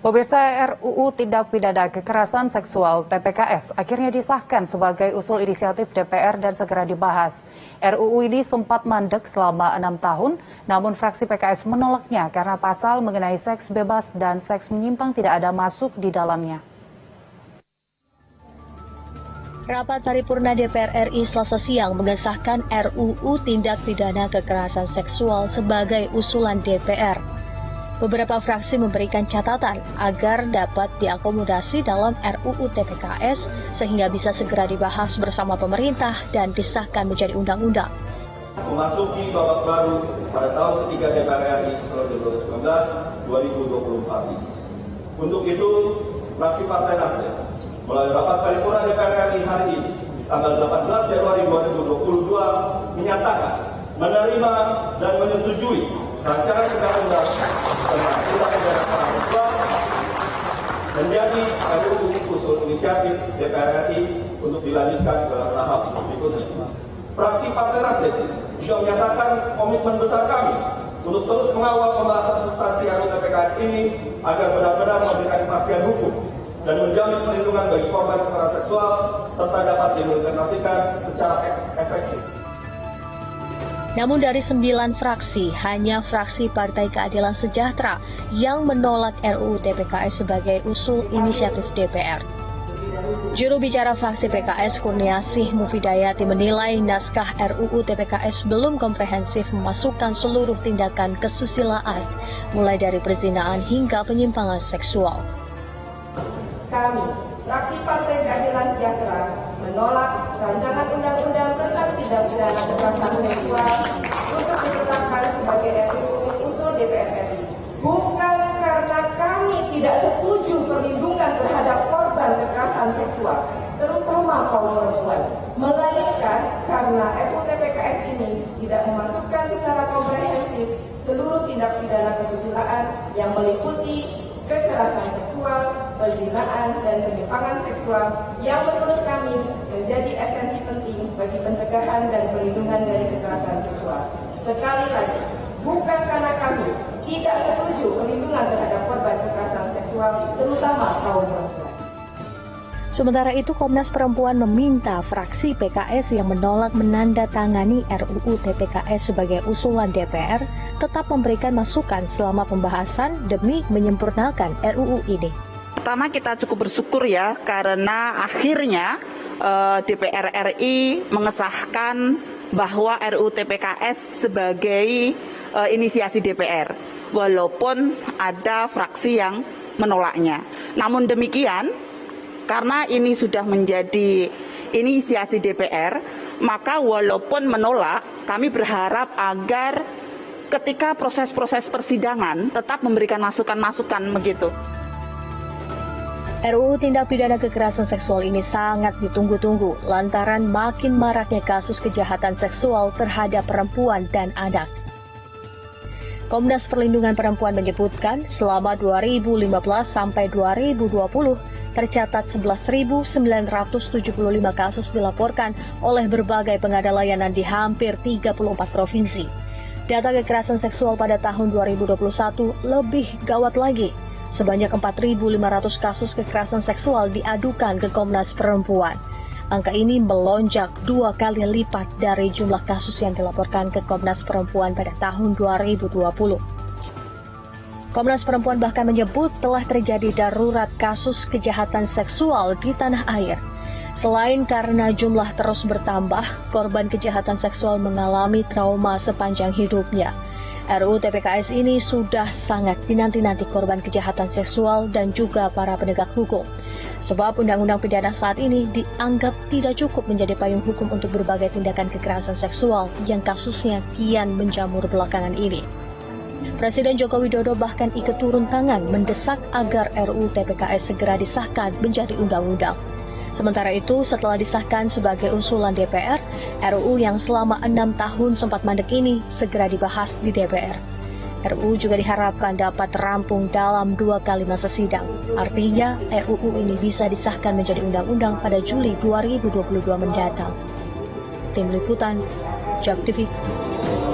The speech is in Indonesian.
Pemirsa, RUU Tindak Pidana Kekerasan Seksual (TPKS) akhirnya disahkan sebagai usul inisiatif DPR dan segera dibahas. RUU ini sempat mandek selama 6 tahun, namun fraksi PKS menolaknya karena pasal mengenai seks bebas dan seks menyimpang tidak ada masuk di dalamnya. Rapat paripurna DPR RI Selasa siang mengesahkan RUU Tindak Pidana Kekerasan Seksual sebagai usulan DPR. Beberapa fraksi memberikan catatan agar dapat diakomodasi dalam RUU TPKS sehingga bisa segera dibahas bersama pemerintah dan disahkan menjadi undang-undang. Memasuki babak baru pada tahun ketiga DPR RI periode 2019-2024 ini. Untuk itu, fraksi Partai Nasdem melalui rapat paripurna DPR RI hari ini, tanggal 18 Januari 2022, menyatakan menerima dan menyetujui rancangan undang-undang tentang tindak pidana kekerasan seksual menjadi RUU usul inisiatif DPR RI untuk dilanjutkan ke tahap berikutnya. Fraksi Partai Nasdem juga menyatakan komitmen besar kami untuk terus mengawal pembahasan substansi RUU TPKS ini agar benar-benar memberikan kepastian hukum dan menjamin perlindungan bagi korban kekerasan seksual serta dapat diimplementasikan secara efektif. Namun dari 9 fraksi, hanya fraksi Partai Keadilan Sejahtera yang menolak RUU TPKS sebagai usul inisiatif DPR. Juru bicara fraksi PKS Kurniasih Mufidayati menilai naskah RUU TPKS belum komprehensif memasukkan seluruh tindakan kesusilaan, mulai dari perzinaan hingga penyimpangan seksual. Kami, fraksi Partai Keadilan Sejahtera, menolak rancangan undang-undang tentang tindak pidana kekerasan seksual untuk ditetapkan sebagai RUU usul DPR RI. Bukan karena kami tidak setuju perlindungan terhadap korban kekerasan seksual, terutama kaum perempuan, melainkan karena RUU TPKS ini tidak memasukkan secara komprehensif seluruh tindak pidana kesusilaan yang meliputi kekerasan seksual, perzinaan, dan penyimpangan seksual yang menurut kami menjadi esensi penting bagi pencegahan dan perlindungan dari kekerasan seksual. Sekali lagi, bukan karena kami tidak setuju perlindungan terhadap korban kekerasan seksual, terutama kaum perempuan. Sementara itu, Komnas Perempuan meminta fraksi PKS yang menolak menandatangani RUU TPKS sebagai usulan DPR tetap memberikan masukan selama pembahasan demi menyempurnakan RUU ini. Pertama, kita cukup bersyukur ya karena akhirnya DPR RI mengesahkan bahwa RUU TPKS sebagai inisiasi DPR, walaupun ada fraksi yang menolaknya. Namun demikian, karena ini sudah menjadi inisiasi DPR, maka walaupun menolak, kami berharap agar ketika proses-proses persidangan tetap memberikan masukan-masukan begitu. RUU Tindak Pidana Kekerasan Seksual ini sangat ditunggu-tunggu lantaran makin maraknya kasus kejahatan seksual terhadap perempuan dan anak. Komnas Perlindungan Perempuan menyebutkan selama 2015 sampai 2020 tercatat 11.975 kasus dilaporkan oleh berbagai pengadaan layanan di hampir 34 provinsi. Data kekerasan seksual pada tahun 2021 lebih gawat lagi. Sebanyak 4.500 kasus kekerasan seksual diadukan ke Komnas Perempuan. Angka ini melonjak 2 kali lipat dari jumlah kasus yang dilaporkan ke Komnas Perempuan pada tahun 2020. Komnas Perempuan bahkan menyebut telah terjadi darurat kasus kejahatan seksual di tanah air. Selain karena jumlah terus bertambah, korban kejahatan seksual mengalami trauma sepanjang hidupnya. RUU TPKS ini sudah sangat dinanti-nanti korban kejahatan seksual dan juga para penegak hukum. Sebab undang-undang pidana saat ini dianggap tidak cukup menjadi payung hukum untuk berbagai tindakan kekerasan seksual yang kasusnya kian menjamur belakangan ini. Presiden Joko Widodo bahkan ikut turun tangan mendesak agar RUU TPKS segera disahkan menjadi undang-undang. Sementara itu, setelah disahkan sebagai usulan DPR, RUU yang selama 6 tahun sempat mandek ini segera dibahas di DPR. RUU juga diharapkan dapat rampung dalam 2 kali masa sidang. Artinya, RUU ini bisa disahkan menjadi undang-undang pada Juli 2022 mendatang. Tim Liputan, JAK TV.